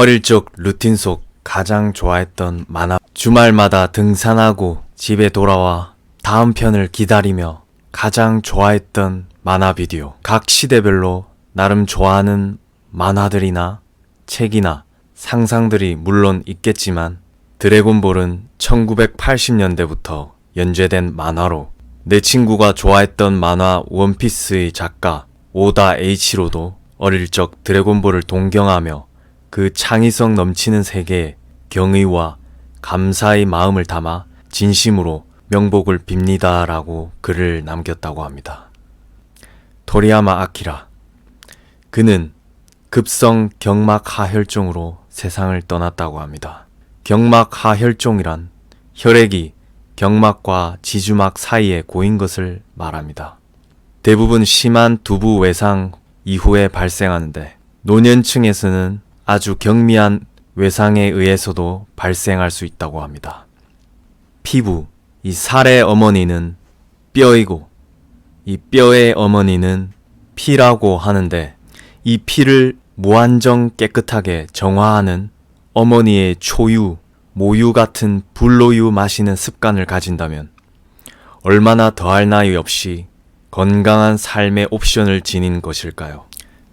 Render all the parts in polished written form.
어릴 적 루틴 속 가장 좋아했던 만화. 주말마다 등산하고 집에 돌아와 다음 편을 기다리며 가장 좋아했던 만화 비디오. 각 시대별로 나름 좋아하는 만화들이나 책이나 상상들이 물론 있겠지만 드래곤볼은 1980년대부터 연재된 만화로 내 친구가 좋아했던 만화 원피스의 작가 오다 에이치로도 어릴 적 드래곤볼을 동경하며 그 창의성 넘치는 세계에 경의와 감사의 마음을 담아 진심으로 명복을 빕니다 라고 글을 남겼다고 합니다. 토리야마 아키라. 그는 급성 경막하혈종으로 세상을 떠났다고 합니다. 경막하혈종이란 혈액이 경막과 지주막 사이에 고인 것을 말합니다. 대부분 심한 두부 외상 이후에 발생하는데 노년층에서는 아주 경미한 외상에 의해서도 발생할 수 있다고 합니다. 피부, 이 살의 어머니는 뼈이고 이 뼈의 어머니는 피라고 하는데 이 피를 무한정 깨끗하게 정화하는 어머니의 초유, 모유 같은 불로유 마시는 습관을 가진다면 얼마나 더할 나위 없이 건강한 삶의 옵션을 지닌 것일까요?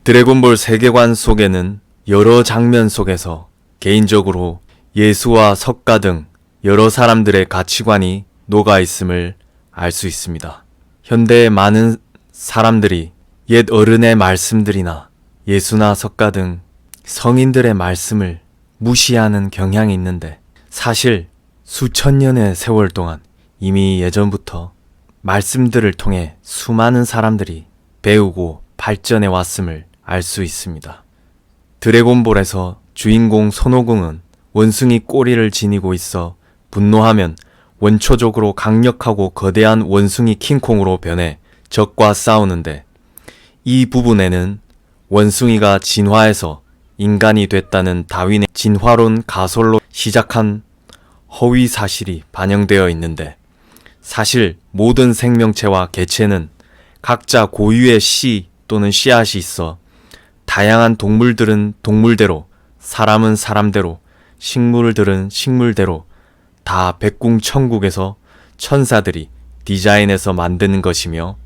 드래곤볼 세계관 속에는 여러 장면 속에서 개인적으로 예수와 석가 등 여러 사람들의 가치관이 녹아 있음을 알 수 있습니다. 현대의 많은 사람들이 옛 어른의 말씀들이나 예수나 석가 등 성인들의 말씀을 무시하는 경향이 있는데 사실 수천 년의 세월 동안 이미 예전부터 말씀들을 통해 수많은 사람들이 배우고 발전해 왔음을 알 수 있습니다. 드래곤볼에서 주인공 손오공은 원숭이 꼬리를 지니고 있어 분노하면 원초적으로 강력하고 거대한 원숭이 킹콩으로 변해 적과 싸우는데 이 부분에는 원숭이가 진화해서 인간이 됐다는 다윈의 진화론 가설로 시작한 허위 사실이 반영되어 있는데 사실 모든 생명체와 개체는 각자 고유의 씨 또는 씨앗이 있어 다양한 동물들은 동물대로, 사람은 사람대로, 식물들은 식물대로 다 백궁천국에서 천사들이 디자인해서 만드는 것이며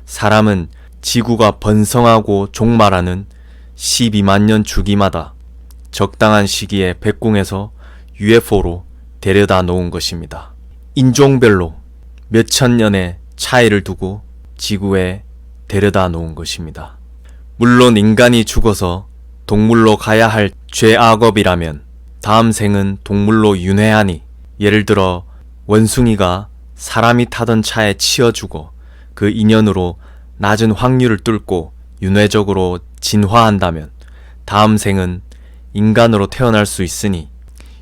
사람은 지구가 번성하고 종말하는 12만 년 주기마다 적당한 시기에 백궁에서 UFO로 데려다 놓은 것입니다. 인종별로 몇천 년의 차이를 두고 지구에 데려다 놓은 것입니다. 물론 인간이 죽어서 동물로 가야 할 죄악업이라면 다음 생은 동물로 윤회하니 예를 들어 원숭이가 사람이 타던 차에 치여주고 그 인연으로 낮은 확률을 뚫고 윤회적으로 진화한다면 다음 생은 인간으로 태어날 수 있으니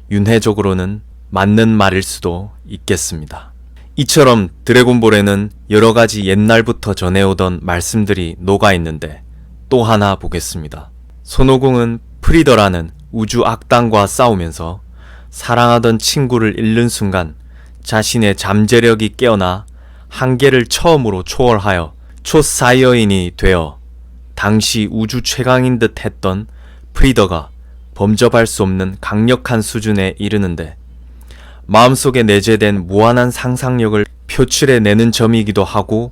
윤회적으로는 맞는 말일 수도 있겠습니다. 이처럼 드래곤볼에는 여러가지 옛날부터 전해오던 말씀들이 녹아 있는데 또 하나 보겠습니다. 손오공은 프리더라는 우주 악당과 싸우면서 사랑하던 친구를 잃는 순간 자신의 잠재력이 깨어나 한계를 처음으로 초월하여 초사이어인이 되어 당시 우주 최강인 듯 했던 프리더가 범접할 수 없는 강력한 수준에 이르는데 마음속에 내재된 무한한 상상력을 표출해내는 점이기도 하고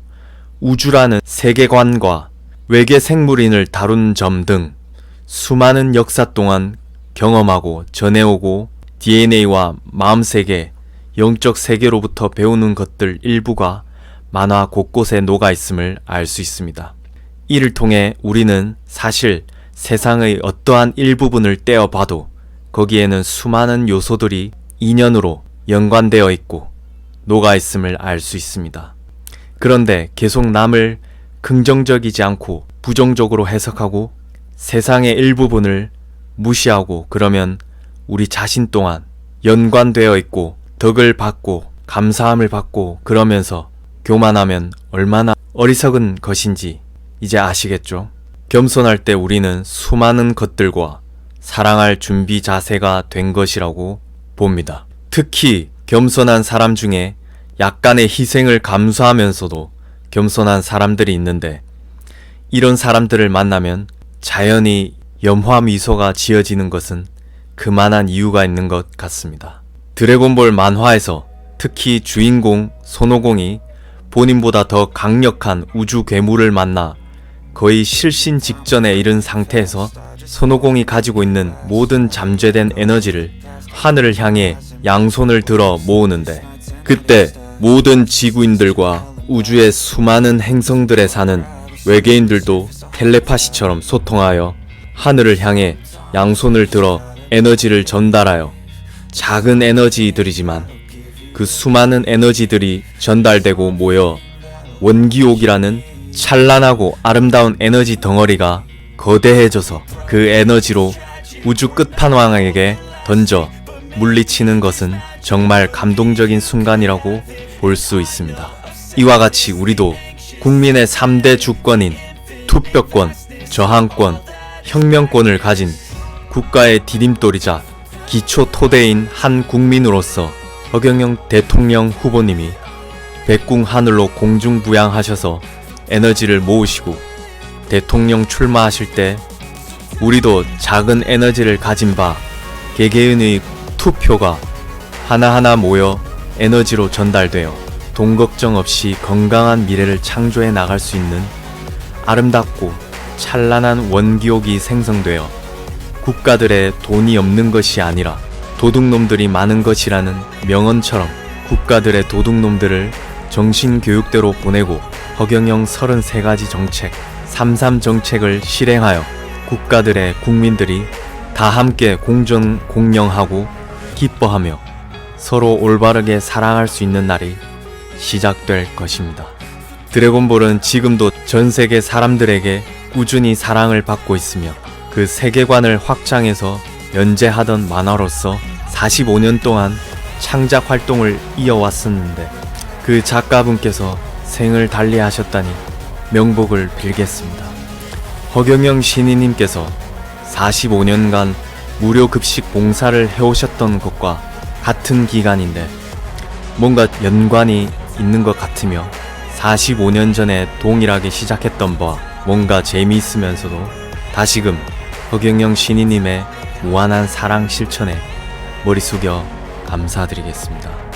우주라는 세계관과 외계 생물인을 다룬 점 등 수많은 역사 동안 경험하고 전해오고 DNA와 마음세계, 영적 세계로부터 배우는 것들 일부가 만화 곳곳에 녹아 있음을 알 수 있습니다. 이를 통해 우리는 사실 세상의 어떠한 일부분을 떼어봐도 거기에는 수많은 요소들이 인연으로 연관되어 있고 녹아 있음을 알 수 있습니다. 그런데 계속 남을 긍정적이지 않고 부정적으로 해석하고 세상의 일부분을 무시하고 그러면 우리 자신 또한 연관되어 있고 덕을 받고 감사함을 받고 그러면서 교만하면 얼마나 어리석은 것인지 이제 아시겠죠? 겸손할 때 우리는 수많은 것들과 사랑할 준비 자세가 된 것이라고 봅니다. 특히 겸손한 사람 중에 약간의 희생을 감수하면서도 겸손한 사람들이 있는데 이런 사람들을 만나면 자연히 염화 미소가 지어지는 것은 그만한 이유가 있는 것 같습니다. 드래곤볼 만화에서 특히 주인공 손오공이 본인보다 더 강력한 우주 괴물을 만나 거의 실신 직전에 이른 상태에서 손오공이 가지고 있는 모든 잠재된 에너지를 하늘을 향해 양손을 들어 모으는데, 그때 모든 지구인들과 우주의 수많은 행성들에 사는 외계인들도 텔레파시처럼 소통하여 하늘을 향해 양손을 들어 에너지를 전달하여 작은 에너지들이지만 그 수많은 에너지들이 전달되고 모여 원기옥이라는 찬란하고 아름다운 에너지 덩어리가 거대해져서 그 에너지로 우주 끝판왕에게 던져 물리치는 것은 정말 감동적인 순간이라고 볼 수 있습니다. 이와 같이 우리도 국민의 3대 주권인 투표권, 저항권, 혁명권을 가진 국가의 디딤돌이자 기초 토대인 한 국민으로서 허경영 대통령 후보님이 백궁 하늘로 공중부양하셔서 에너지를 모으시고 대통령 출마하실 때 우리도 작은 에너지를 가진 바 개개인의 투표가 하나하나 모여 에너지로 전달되어 돈 걱정 없이 건강한 미래를 창조해 나갈 수 있는 아름답고 찬란한 원기옥이 생성되어 국가들의 돈이 없는 것이 아니라 도둑놈들이 많은 것이라는 명언처럼 국가들의 도둑놈들을 정신교육대로 보내고 허경영 33가지 정책, 33 정책을 실행하여 국가들의 국민들이 다 함께 공정 공영하고 기뻐하며 서로 올바르게 사랑할 수 있는 날이 시작될 것입니다. 드래곤볼은 지금도 전 세계 사람들에게 꾸준히 사랑을 받고 있으며 그 세계관을 확장해서 연재하던 만화로서 45년 동안 창작 활동을 이어왔었는데 그 작가분께서 생을 달리하셨다니 명복을 빌겠습니다. 허경영 신인님께서 45년간 무료 급식 봉사를 해오셨던 것과 같은 기간인데 뭔가 연관이 있는 것 같으며 45년 전에 동일하게 시작했던 바와 뭔가 재미있으면서도 다시금 허경영 신인님의 무한한 사랑 실천에 머리 숙여 감사드리겠습니다.